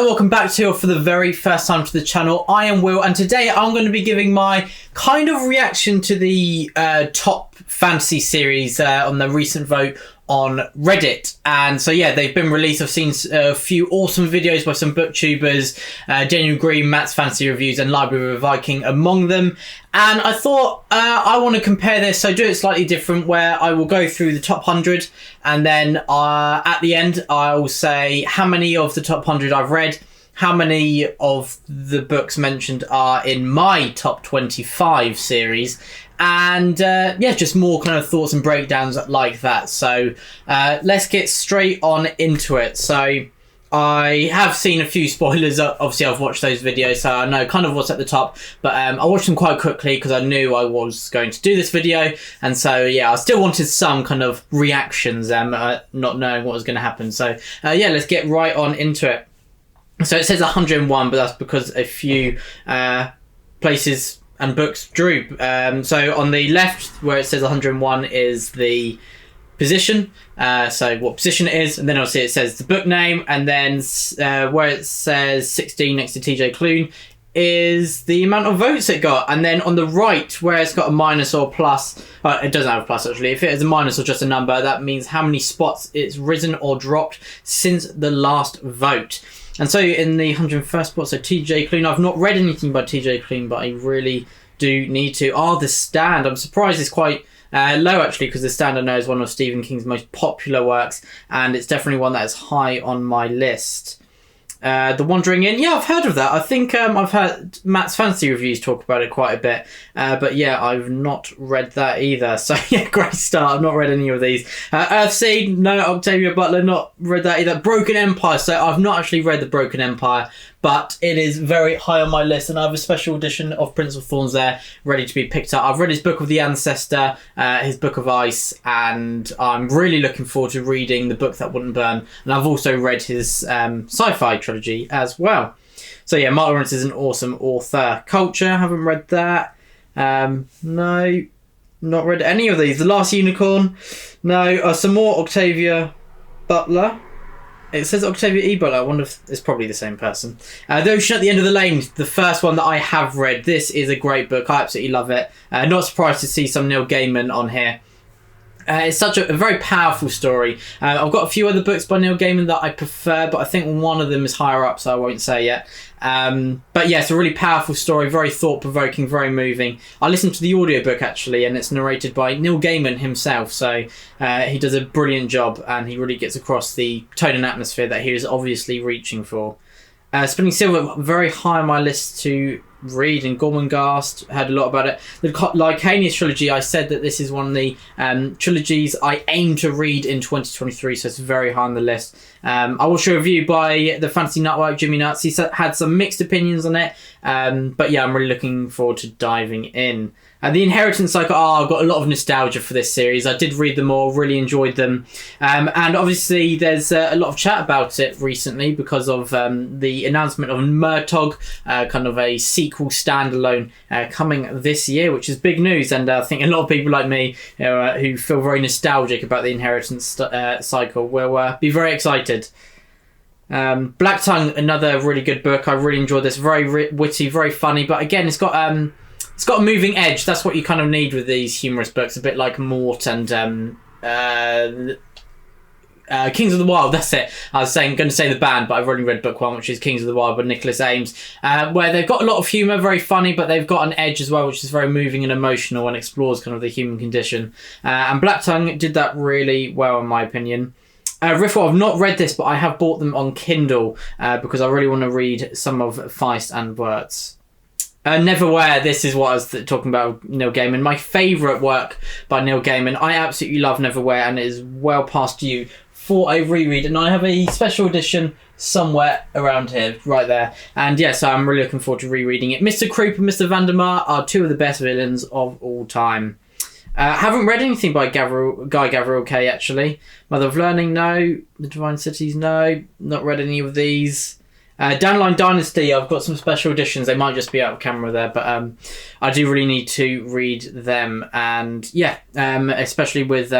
Hello, welcome back to, or for the very first time to the channel, I am Will, and today I'm going to be giving my kind of reaction to the top fantasy series on the recent vote on Reddit. And so yeah, they've been released. I've seen a few awesome videos by some booktubers, Daniel Green, Matt's Fantasy Reviews and Library of a Viking among them. And I thought I want to compare this, so do it slightly different, where I will go through the top 100 and then at the end I'll say how many of the top 100 I've read, how many of the books mentioned are in my top 25 series, and yeah, just more kind of thoughts and breakdowns like that. So let's get straight on into it. So I have seen a few spoilers. Obviously, I've watched those videos, so I know kind of what's at the top. But I watched them quite quickly because I knew I was going to do this video. And so, yeah, I still wanted some kind of reactions, not knowing what was going to happen. So, yeah, let's get right on into it. So it says 101, but that's because a few places and books drew. So on the left, where it says 101, is the position, so what position it is, and then obviously it says the book name, and then where it says 16 next to TJ Klune is the amount of votes it got. And then on the right, where it's got a minus or plus, it doesn't have a plus actually, if it is a minus or just a number, that means how many spots it's risen or dropped since the last vote. And so in the 101st spot, so TJ Klune, I've not read anything by TJ Klune, but I really do need to. The Stand, I'm surprised it's quite low actually, because The Stand I know is one of Stephen King's most popular works, and it's definitely one that is high on my list. The Wandering Inn, yeah, I've heard of that. I think I've heard Matt's Fantasy Reviews talk about it quite a bit, but yeah, I've not read that either. So yeah, great start. I've not read any of these. Earthseed, no. Octavia Butler, not read that either. Broken Empire, so I've not actually read The Broken Empire, but it is very high on my list, and I have a special edition of Prince of Thorns there ready to be picked up. I've read his Book of the Ancestor, his Book of Ice, and I'm really looking forward to reading The Book That Wouldn't Burn, and I've also read his sci-fi trilogy as well. So yeah, Mark Lawrence is an awesome author. Culture, haven't read that. No, not read any of these. The Last Unicorn, no. Some more Octavia Butler. It says Octavia E. Butler. I wonder if it's probably the same person. The Ocean at the End of the Lane, the first one that I have read. This is a great book. I absolutely love it. Not surprised to see some Neil Gaiman on here. It's such a very powerful story. I've got a few other books by Neil Gaiman that I prefer, but I think one of them is higher up, so I won't say yet. But yeah, it's a really powerful story, very thought-provoking, very moving. I listened to the audiobook actually, and it's narrated by Neil Gaiman himself, so he does a brilliant job, and he really gets across the tone and atmosphere that he was obviously reaching for. Spinning Silver, very high on my list to read, and Gormenghast, heard a lot about it. The Lycanius trilogy, I said that this is one of the trilogies I aim to read in 2023, so it's very high on the list. I watched a review by the Fantasy Nutwork, Jimmy Nuts. He had some mixed opinions on it, but yeah, I'm really looking forward to diving in. The Inheritance Cycle, I've got a lot of nostalgia for this series. I did read them all, really enjoyed them. And obviously there's a lot of chat about it recently because of the announcement of Murtog, kind of a sequel standalone coming this year, which is big news. And I think a lot of people like me who feel very nostalgic about the Inheritance Cycle will be very excited. Black Tongue, another really good book. I really enjoyed this. Very witty, very funny. But again, it's got a moving edge. That's what you kind of need with these humorous books, a bit like Mort and Kings of the Wild. That's it. I was going to say the band, but I've already read book one, which is Kings of the Wild by Nicholas Ames, where they've got a lot of humour, very funny, but they've got an edge as well, which is very moving and emotional and explores kind of the human condition. And Black Tongue did that really well, in my opinion. Riffle, I've not read this, but I have bought them on Kindle because I really want to read some of Feist and Wirtz. Neverwhere, this is what I was talking about, Neil Gaiman. My favourite work by Neil Gaiman. I absolutely love Neverwhere, and it is well past due for a reread. And I have a special edition somewhere around here, right there. And yeah, so I'm really looking forward to rereading it. Mr. Croop and Mr. Vandermeer are two of the best villains of all time. Haven't read anything by Guy Gavriel Kay, actually. Mother of Learning, no. The Divine Cities, no. Not read any of these. Downline Dynasty, I've got some special editions. They might just be out of camera there, but I do really need to read them. And yeah, especially with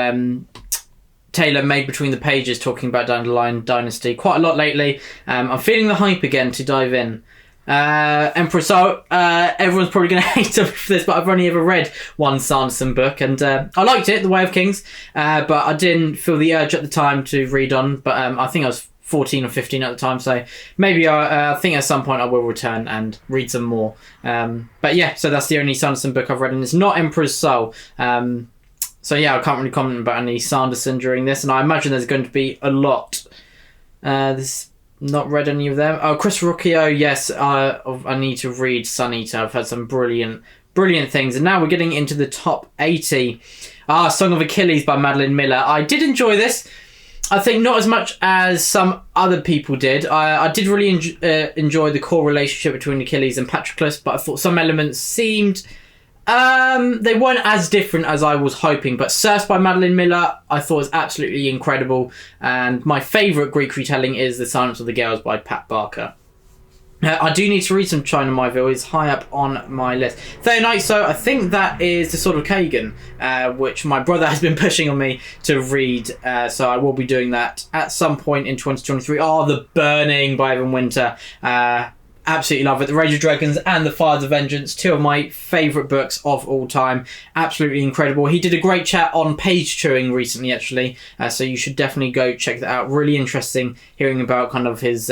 Taylor made between the pages talking about Dandelion Dynasty quite a lot lately. I'm feeling the hype again to dive in. Emperor So, everyone's probably going to hate me for this, but I've only ever read one Sanderson book, and I liked it, The Way of Kings, but I didn't feel the urge at the time to read on, but I think I was 14 or 15 at the time, so maybe I think at some point I will return and read some more. But yeah, so that's the only Sanderson book I've read, and it's not Emperor's Soul. So yeah, I can't really comment about any Sanderson during this, and I imagine there's going to be a lot. This not read any of them. Oh, Chris Rucchio, yes, I need to read Sun Eater. I've heard some brilliant things, and now we're getting into the top 80. Song of Achilles by Madeline Miller. I did enjoy this. I think not as much as some other people did. I did really enjoy the core relationship between Achilles and Patroclus, but I thought some elements seemed... they weren't as different as I was hoping, but Circe by Madeline Miller I thought was absolutely incredible, and my favourite Greek retelling is The Silence of the Gales by Pat Barker. I do need to read some China Miéville. It's high up on my list. 30 Nights, so I think that is The Sword of Kagan, which my brother has been pushing on me to read, so I will be doing that at some point in 2023. The Burning by Evan Winter. Absolutely love it. The Rage of Dragons and The Fires of Vengeance, two of my favourite books of all time. Absolutely incredible. He did a great chat on page chewing recently, actually, so you should definitely go check that out. Really interesting hearing about kind of his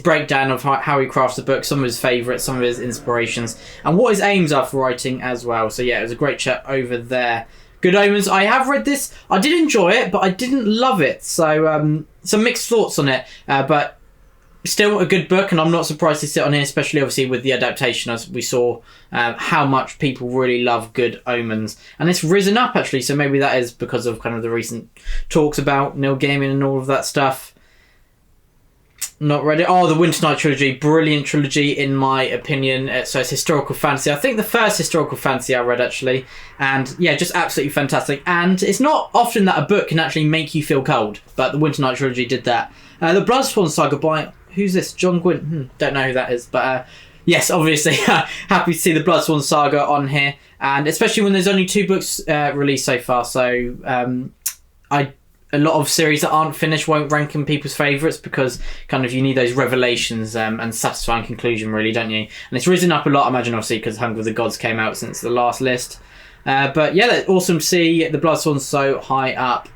breakdown of how he crafts the book, some of his favourites, some of his inspirations, and what his aims are for writing as well. So yeah, it was a great chat over there. Good Omens, I have read this. I did enjoy it, but I didn't love it. So some mixed thoughts on it, but still a good book, and I'm not surprised to sit on here, especially obviously with the adaptation, as we saw how much people really love Good Omens, and it's risen up actually, so maybe that is because of kind of the recent talks about Neil Gaiman and all of that stuff. Not read it. The Winter Night trilogy, brilliant trilogy in my opinion. So it's historical fantasy. I think the first historical fantasy I read actually, and yeah, just absolutely fantastic. And it's not often that a book can actually make you feel cold, but the Winter Night trilogy did that. The Bloodsworn Saga by, who's this? John Gwynn? Don't know who that is, but yes, obviously happy to see the Bloodsworn Saga on here, and especially when there's only 2 books released so far. So a lot of series that aren't finished won't rank in people's favourites, because kind of you need those revelations and satisfying conclusion, really, don't you? And it's risen up a lot, I imagine, obviously, because Hunger of the Gods came out since the last list. But yeah, that's awesome to see the Bloodsworn so high up.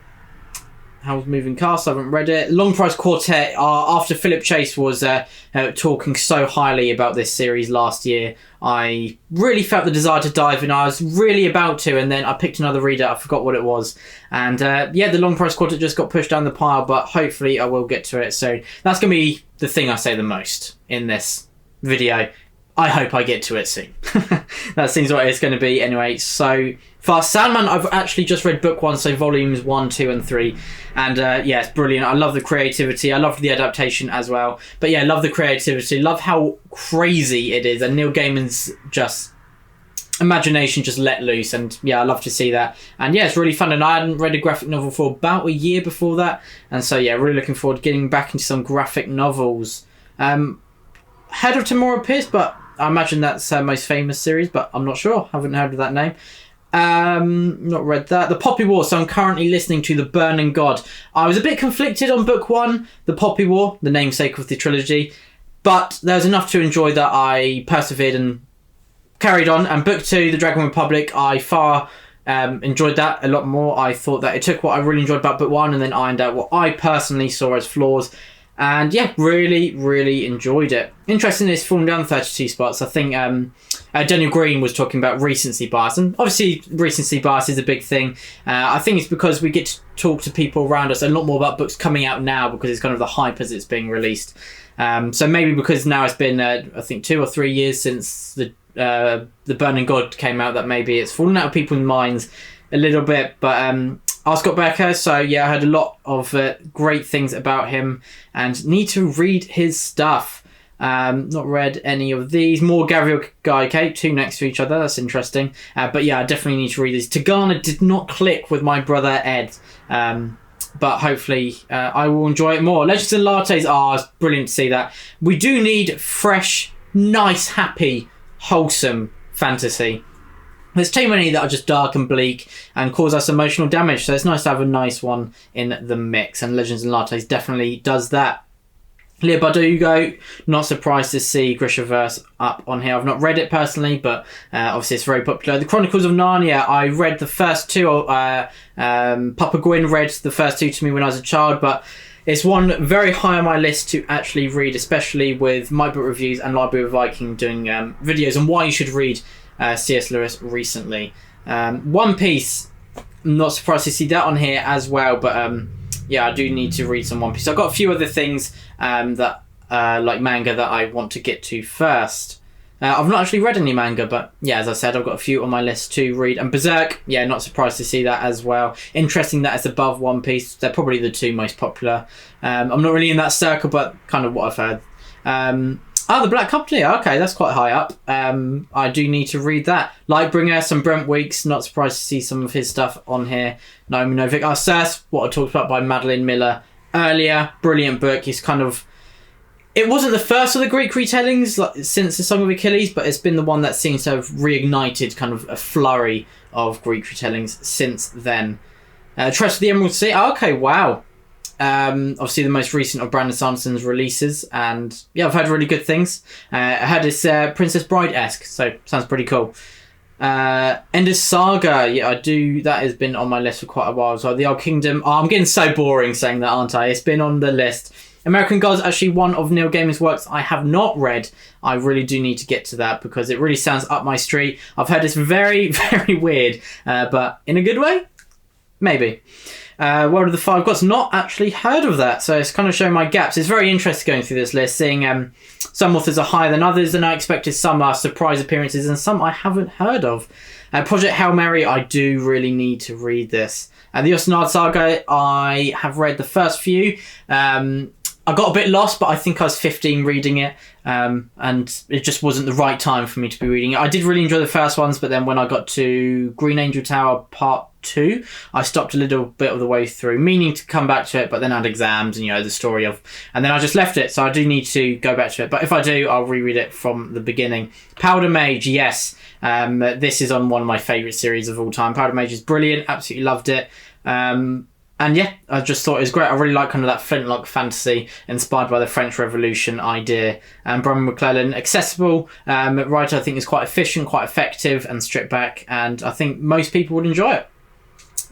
How's Moving Cast? I haven't read it. Long Price Quartet. After Philip Chase was talking so highly about this series last year, I really felt the desire to dive in. I was really about to, and then I picked another reader. I forgot what it was. And yeah, the Long Price Quartet just got pushed down the pile, but hopefully I will get to it. So that's going to be the thing I say the most in this video. I hope I get to it soon. That seems what it's going to be anyway. So far, Sandman, I've actually just read book 1, so volumes 1, 2 and 3. And yeah, it's brilliant. I love the creativity. I love the adaptation as well. But yeah, love the creativity. Love how crazy it is. And Neil Gaiman's just imagination just let loose. And yeah, I love to see that. And yeah, it's really fun. And I hadn't read a graphic novel for about a year before that. And so yeah, really looking forward to getting back into some graphic novels. Head of Tamora Pierce, but I imagine that's her most famous series, but I'm not sure. Haven't heard of that name. Not read that. The Poppy War, so I'm currently listening to The Burning God. I was a bit conflicted on book 1, The Poppy War, the namesake of the trilogy, but there was enough to enjoy that I persevered and carried on. And book 2, The Dragon Republic, I far enjoyed that a lot more. I thought that it took what I really enjoyed about book 1 and then ironed out what I personally saw as flaws. And yeah, really enjoyed it. Interesting, it's fallen down 32 spots. I think Daniel Green was talking about recency bias, and obviously recency bias is a big thing. I think it's because we get to talk to people around us a lot more about books coming out now, because it's kind of the hype as it's being released. So maybe because now it's been I think 2 or 3 years since the Burning God came out, that maybe it's fallen out of people's minds a little bit. But Scott Becker, so yeah, I heard a lot of great things about him and need to read his stuff. Not read any of these. More Gabriel Guy Cape, 2 next to each other, that's interesting. But yeah, I definitely need to read these. Tagana did not click with my brother Ed, but hopefully I will enjoy it more. Legends and Lattes, it's brilliant to see that. We do need fresh, nice, happy, wholesome fantasy. There's too many that are just dark and bleak and cause us emotional damage, so it's nice to have a nice one in the mix, and Legends and Lattes definitely does that. Leah Bardugo, not surprised to see Grishaverse up on here. I've not read it personally, but obviously it's very popular. The Chronicles of Narnia, I read the first two. Papa Gwyn read the first two to me when I was a child, but it's one very high on my list to actually read, especially with My Book Reviews and Library of Viking doing videos on why you should read C.S. Lewis recently. One Piece, I'm not surprised to see that on here as well, but yeah, I do need to read some One Piece. I've got a few other things that like manga that I want to get to first. I've not actually read any manga, but yeah, as I said, I've got a few on my list to read. And Berserk, yeah, not surprised to see that as well. Interesting that it's above One Piece. They're probably the two most popular. I'm not really in that circle, but kind of what I've heard. The Black Company. Okay, that's quite high up. I do need to read that. Lightbringer, some Brent Weeks. Not surprised to see some of his stuff on here. Naomi Novik. Circe, what I talked about by Madeline Miller earlier. Brilliant book. He's kind of... It wasn't the first of the Greek retellings since the Song of Achilles, but it's been the one that seems to have reignited kind of a flurry of Greek retellings since then. Trust of the Emerald Sea. Okay, wow. Obviously the most recent of Brandon Sanderson's releases, and yeah, I've heard really good things. I heard it's Princess Bride-esque, so sounds pretty cool. Ender's Saga, yeah, I do. That has been on my list for quite a while. So The Old Kingdom. Oh, I'm getting so boring saying that, aren't I? It's been on the list. American Gods, actually one of Neil Gaiman's works I have not read. I really do need to get to that because it really sounds up my street. I've heard it's very, very weird, but in a good way? Maybe. World of the Five Gods, not actually heard of that, so it's kind of showing my gaps. It's very interesting going through this list, seeing some authors are higher than others than I expected, some are surprise appearances, and some I haven't heard of. Project Hail Mary, I do really need to read this. The Osnard Saga, I have read the first few. I got a bit lost, but I think I was 15 reading it, and it just wasn't the right time for me to be reading it. I did really enjoy the first ones, but then when I got to Green Angel Tower Part 2, I stopped a little bit of the way through, meaning to come back to it, but then I had exams and, you know, the story of... And then I just left it, so I do need to go back to it. But if I do, I'll reread it from the beginning. Powder Mage, yes. This is on one of my favourite series of all time. Powder Mage is brilliant, absolutely loved it. And yeah, I just thought it was great. I really like kind of that flintlock fantasy inspired by the French Revolution idea. Brian McClellan, accessible writer, I think is quite efficient, quite effective and stripped back. And I think most people would enjoy it.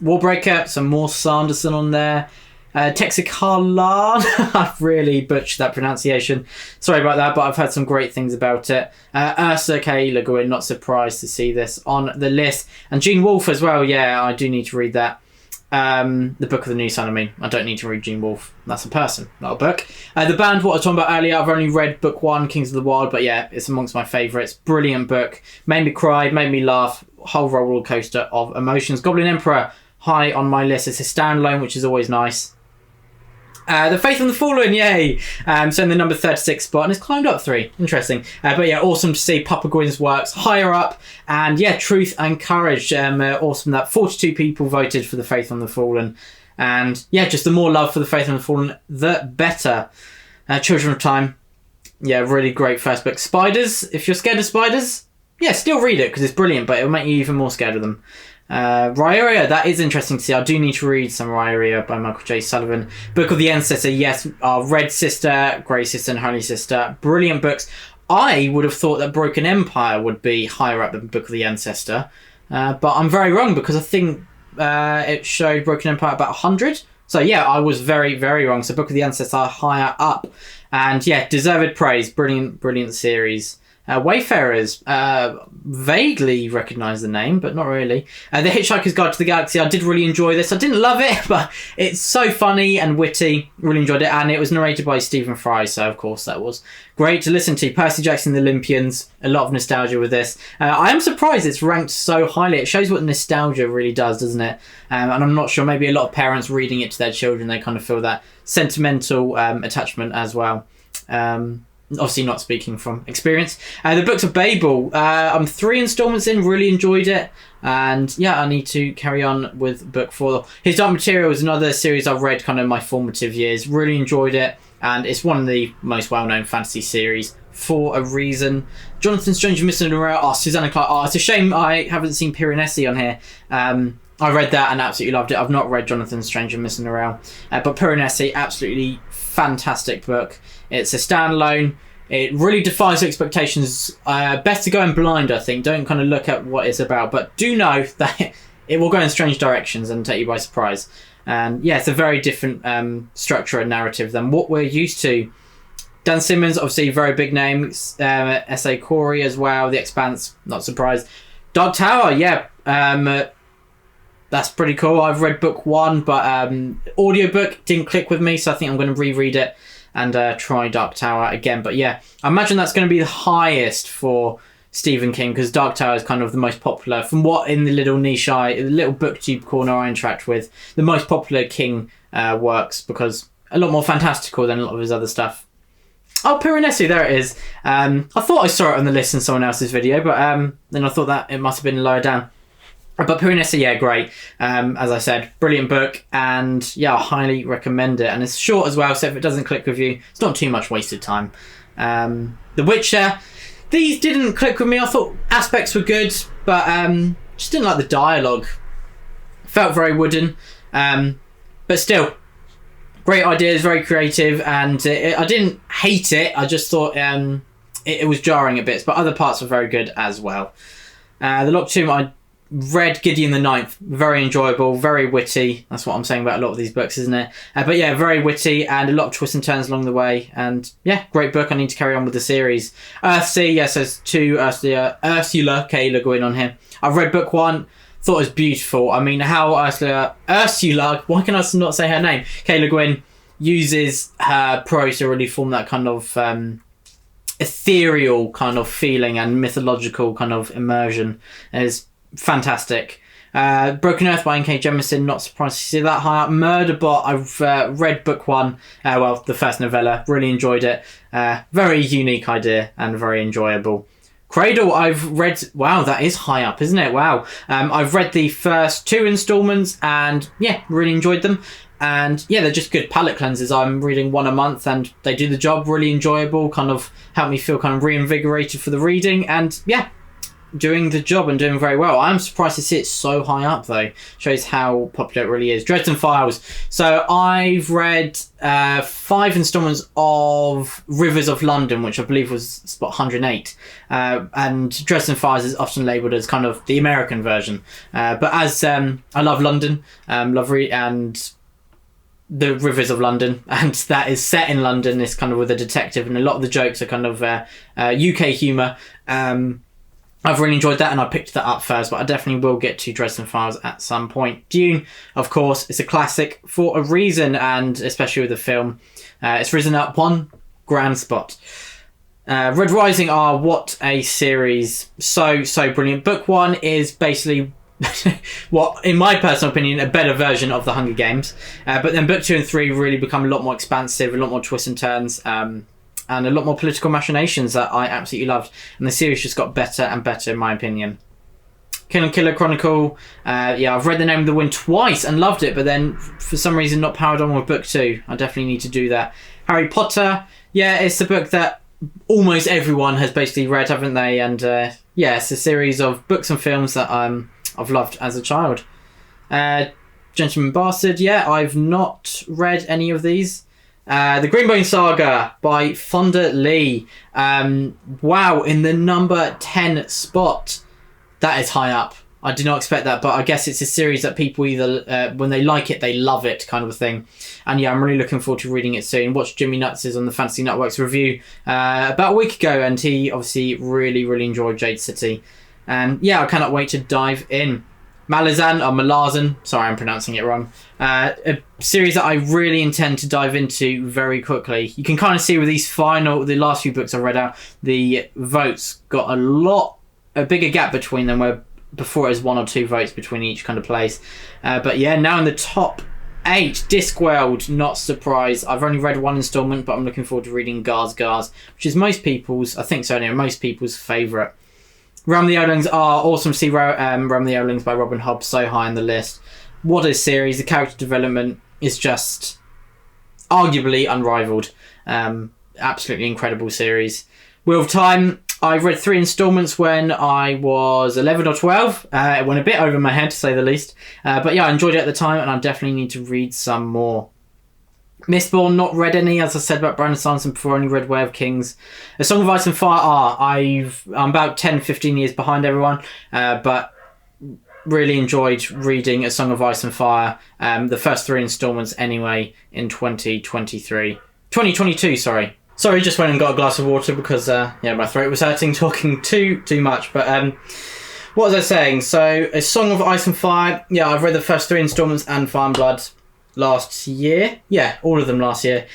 Warbreaker, some more Sanderson on there. Texicala, I've really butchered that pronunciation. Sorry about that, but I've heard some great things about it. Ursa K. Le Guin, not surprised to see this on the list. And Gene Wolfe as well, yeah, I do need to read that. The Book of the New Sun, I don't need to read Gene Wolfe. That's a person, not a book. The Band, what I was talking about earlier, I've only read book 1, Kings of the Wild, but yeah, it's amongst my favourites. Brilliant book. Made me cry, made me laugh. Whole roller coaster of emotions. Goblin Emperor, high on my list. It's a standalone, which is always nice. The Faith and the Fallen, yay! So in the number 36 spot, and it's climbed up 3. Interesting. But yeah, awesome to see Papa Gwyn's works higher up. And yeah, Truth and Courage. Awesome that 42 people voted for The Faith and the Fallen. And yeah, just the more love for The Faith and the Fallen, the better. Children of Time. Yeah, really great first book. Spiders, if you're scared of spiders, yeah, still read it because it's brilliant, but it'll make you even more scared of them. Rhyria, that is interesting to see. I do need to read some Rhyria by Michael J. Sullivan. Book of the Ancestor, yes, Red Sister, Grey Sister and Holy Sister, brilliant books. I would have thought that Broken Empire would be higher up than Book of the Ancestor, but I'm very wrong because I think it showed Broken Empire about 100. So yeah, I was very, very wrong. So Book of the Ancestor higher up, and yeah, deserved praise. Brilliant series. Wayfarers, vaguely recognise the name, but not really. The Hitchhiker's Guide to the Galaxy, I did really enjoy this. I didn't love it, but it's so funny and witty. Really enjoyed it, and it was narrated by Stephen Fry, so of course that was great to listen to. Percy Jackson and the Olympians, a lot of nostalgia with this. I am surprised it's ranked so highly. It shows what nostalgia really does, doesn't it? And I'm not sure, maybe a lot of parents reading it to their children, they kind of feel that sentimental attachment as well. Obviously not speaking from experience. The Books of Babel, I'm 3 installments in, really enjoyed it, and yeah, I need to carry on with book 4. His Dark Material is another series I've read kind of in my formative years, really enjoyed it, and it's one of the most well-known fantasy series for a Reason. Jonathan Strange Missing Around. Oh, Susanna Clark. Oh, it's a shame I haven't seen Piranesi on here. I read that and absolutely loved it. I've not read Jonathan Strange and Missing Around, but Piranesi, absolutely fantastic book. It's a standalone. It really defies expectations. Best to go in blind, I think. Don't kind of look at what it's about, but do know that it will go in strange directions and take you by surprise. And yeah, it's a very different structure and narrative than what we're used to. Dan Simmons, obviously very big name. S.A. Corey as well. The Expanse, not surprised. Dark Tower, yeah. That's pretty cool. I've read book 1, but audiobook didn't click with me, so I think I'm going to reread it and try Dark Tower again. But yeah, I imagine that's going to be the highest for Stephen King, because Dark Tower is kind of the most popular, from what in the little niche the little booktube corner I interact with, the most popular King works, because a lot more fantastical than a lot of his other stuff. Oh, Piranesi, there it is. I thought I saw it on the list in someone else's video, but then I thought that it must have been lower down. But Piranesi, yeah, great. As I said, brilliant book, and yeah, I highly recommend it. And it's short as well, so if it doesn't click with you, it's not too much wasted time. The Witcher, these didn't click with me. I thought aspects were good, but just didn't like the dialogue. Felt very wooden, but still, great ideas, very creative, and I didn't hate it. I just thought it was jarring a bit, but other parts were very good as well. The Locked Tomb, I read Gideon the Ninth, very enjoyable, very witty. That's what I'm saying about a lot of these books, isn't it? But yeah, very witty and a lot of twists and turns along the way. And yeah, great book. I need to carry on with the series. Earthsea, yes, there's 2 Ursula K. Le Guin on here. I've read book 1. Thought it was beautiful. I mean, how Ursula, why can I not say her name? K. Le Guin uses her prose to really form that kind of ethereal kind of feeling and mythological kind of immersion. Is fantastic. Broken Earth by N.K. Jemisin, not surprised to see that high up. Murderbot, I've read book 1, well, the first novella, really enjoyed it. Very unique idea and very enjoyable. Cradle, I've read, wow, that is high up, isn't it? Wow. I've read the first 2 installments and yeah, really enjoyed them. And yeah, they're just good palate cleansers. I'm reading 1 a month and they do the job, really enjoyable, kind of help me feel kind of reinvigorated for the reading, and yeah, doing the job and doing very well. I'm surprised to see it so high up though. Shows how popular it really is. Dresden Files. So I've read 5 installments of Rivers of London, which I believe was spot 108. And Dresden Files is often labelled as kind of the American version. But as I love London, and the Rivers of London, and that is set in London. It's kind of with a detective, and a lot of the jokes are kind of UK humour. I've really enjoyed that, and I picked that up first, but I definitely will get to Dresden Files at some point. Dune, of course, is a classic for a reason, and especially with the film. It's risen up 1 grand spot. Red Rising, what a series. So brilliant. Book 1 is basically what, in my personal opinion, a better version of the Hunger Games. But then book 2 and 3 really become a lot more expansive, a lot more twists and turns, and a lot more political machinations that I absolutely loved. And the series just got better and better, in my opinion. Kill and Killer Chronicle. I've read The Name of the Wind twice and loved it, but then for some reason not powered on with book 2. I definitely need to do that. Harry Potter. Yeah, it's a book that almost everyone has basically read, haven't they? And it's a series of books and films that I've loved as a child. Gentleman Bastard. Yeah, I've not read any of these. The Greenbone Saga by Fonda Lee. Wow, in the number 10 spot. That is high up. I did not expect that, but I guess it's a series that people either, when they like it, they love it, kind of a thing. And yeah, I'm really looking forward to reading it soon. Watched Jimmy Nuts' on the Fantasy Nutworks review about a week ago, and he obviously really, really enjoyed Jade City. And yeah, I cannot wait to dive in. Malazan, sorry, I'm pronouncing it wrong. A series that I really intend to dive into very quickly. You can kind of see with the last few books I read out, the votes got a bigger gap between them, where before it was 1 or 2 votes between each kind of place. But yeah, now in the top 8, Discworld, not surprised. I've only read 1 installment, but I'm looking forward to reading Gars, which is most people's favourite. Realm of the Oolings are awesome to see. Realm of the Oolings by Robin Hobb so high on the list. What a series. The character development is just arguably unrivaled. Absolutely incredible series. Wheel of Time, I read 3 installments when I was 11 or 12. It went a bit over my head, to say the least. But yeah, I enjoyed it at the time, and I definitely need to read some more. Mistborn, not read any, as I said about Brandon Sanderson before, only read Way of Kings. A Song of Ice and Fire, I'm about 10-15 years behind everyone, but really enjoyed reading A Song of Ice and Fire, the first 3 installments anyway, in 2022, sorry. Sorry, just went and got a glass of water because my throat was hurting talking too much. But what was I saying? So, A Song of Ice and Fire, yeah, I've read the first 3 installments and Fire and Blood last year. Yeah, all of them last year.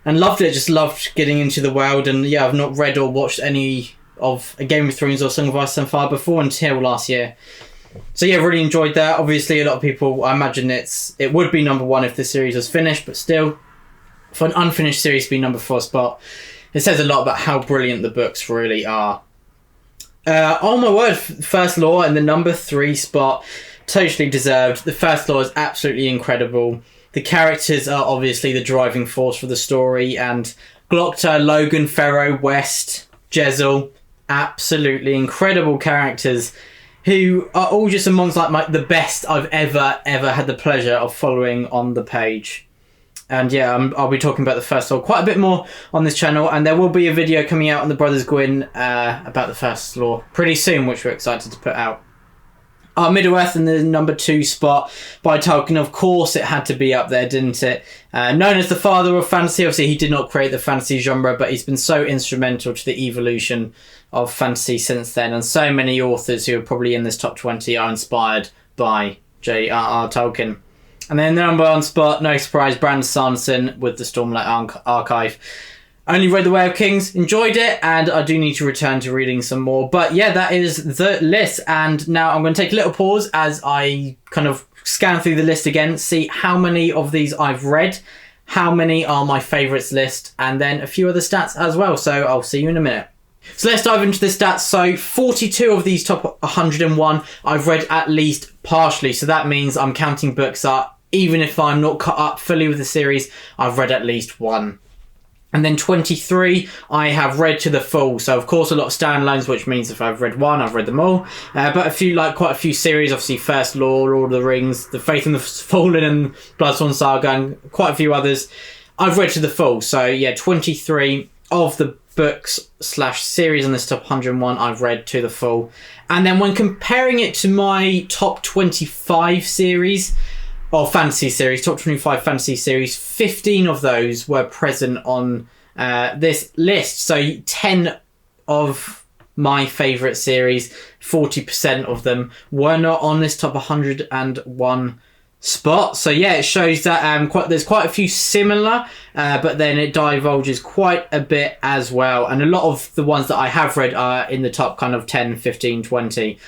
And loved it, just loved getting into the world. And yeah, I've not read or watched any of A Game of Thrones or Song of Ice and Fire before until last year. So yeah, really enjoyed that. Obviously, a lot of people, I imagine it would be number 1 if the series was finished, but still, for an unfinished series to be number 4 spot, it says a lot about how brilliant the books really are. Oh my word, First Law in the number 3 spot, totally deserved. The First Law is absolutely incredible. The characters are obviously the driving force for the story, and Glocta, Logan, Ferro, West, Jezzel, absolutely incredible characters who are all just amongst like the best I've ever had the pleasure of following on the page. And yeah, I'll be talking about the First Law quite a bit more on this channel, and there will be a video coming out on the Brothers Gwyn about the First Law pretty soon, which we're excited to put out. Middle-earth in the number 2 spot by Tolkien. Of course it had to be up there, didn't it? Known as the father of fantasy, obviously he did not create the fantasy genre, but he's been so instrumental to the evolution of fantasy since then, and so many authors who are probably in this top 20 are inspired by J.R.R. Tolkien. And then the number 1 spot, no surprise, Brandon Sanderson with the Stormlight Archive. Only read The Way of Kings, enjoyed it, and I do need to return to reading some more. But yeah, that is the list, and now I'm going to take a little pause as I kind of scan through the list again, see how many of these I've read, how many are my favourites list, and then a few other stats as well, so I'll see you in a minute. So let's dive into the stats. So 42 of these top 101 I've read at least partially, so that means I'm counting books up. Even if I'm not caught up fully with the series, I've read at least 1. And then 23 I have read to the full. So of course a lot of standalones, which means if I've read 1, I've read them all. But quite a few series, obviously First Law, Lord of the Rings, The Faith and the Fallen, and Bloodsworn Saga, and quite a few others I've read to the full. So yeah, 23 of the books/series on this top 101 I've read to the full. And then when comparing it to my top 25 series, or fantasy series, top 25 fantasy series, 15 of those were present on this list. So 10 of my favourite series, 40% of them, were not on this top 101 spot. So yeah, it shows that there's quite a few similar, but then it divulges quite a bit as well. And a lot of the ones that I have read are in the top kind of 10, 15, 20,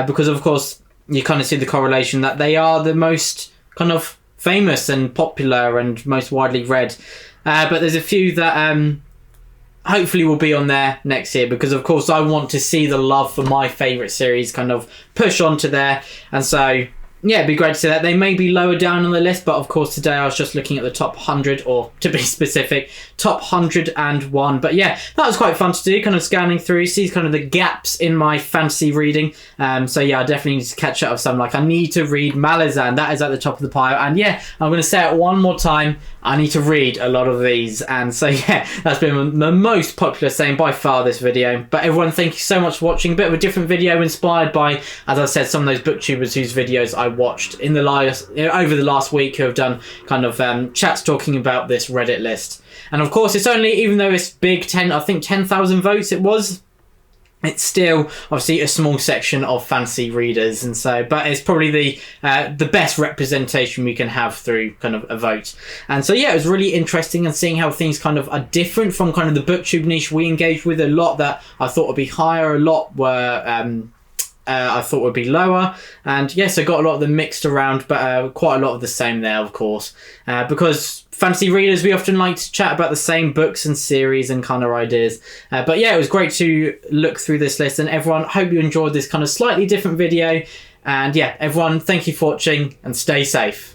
because of course you kind of see the correlation that they are the most kind of famous and popular and most widely read. But there's a few that hopefully will be on there next year, because of course I want to see the love for my favourite series kind of push onto there. And so yeah, it'd be great to see that. They may be lower down on the list, but of course today I was just looking at the top 100, or to be specific, top 101. But yeah, that was quite fun to do, kind of scanning through, see kind of the gaps in my fantasy reading. So yeah, I definitely need to catch up with some. Like, I need to read Malazan, that is at the top of the pile. And yeah, I'm going to say it one more time, I need to read a lot of these. And so yeah, that's been the most popular saying by far this video. But everyone, thank you so much for watching. A bit of a different video inspired by, as I said, some of those booktubers whose videos I watched in the over the last week, who have done kind of chats talking about this Reddit list. And of course, it's only, even though it's big, I think 10,000 votes it was, it's still obviously a small section of fantasy readers, and so, but it's probably the best representation we can have through kind of a vote. And so yeah, it was really interesting, and seeing how things kind of are different from kind of the booktube niche we engaged with. A lot that I thought would be higher, a lot were I thought would be lower, and yes, I got a lot of them mixed around, but quite a lot of the same there, of course, because fantasy readers, we often like to chat about the same books and series and kind of ideas. But yeah, it was great to look through this list, and everyone, hope you enjoyed this kind of slightly different video. And yeah, everyone, thank you for watching, and stay safe.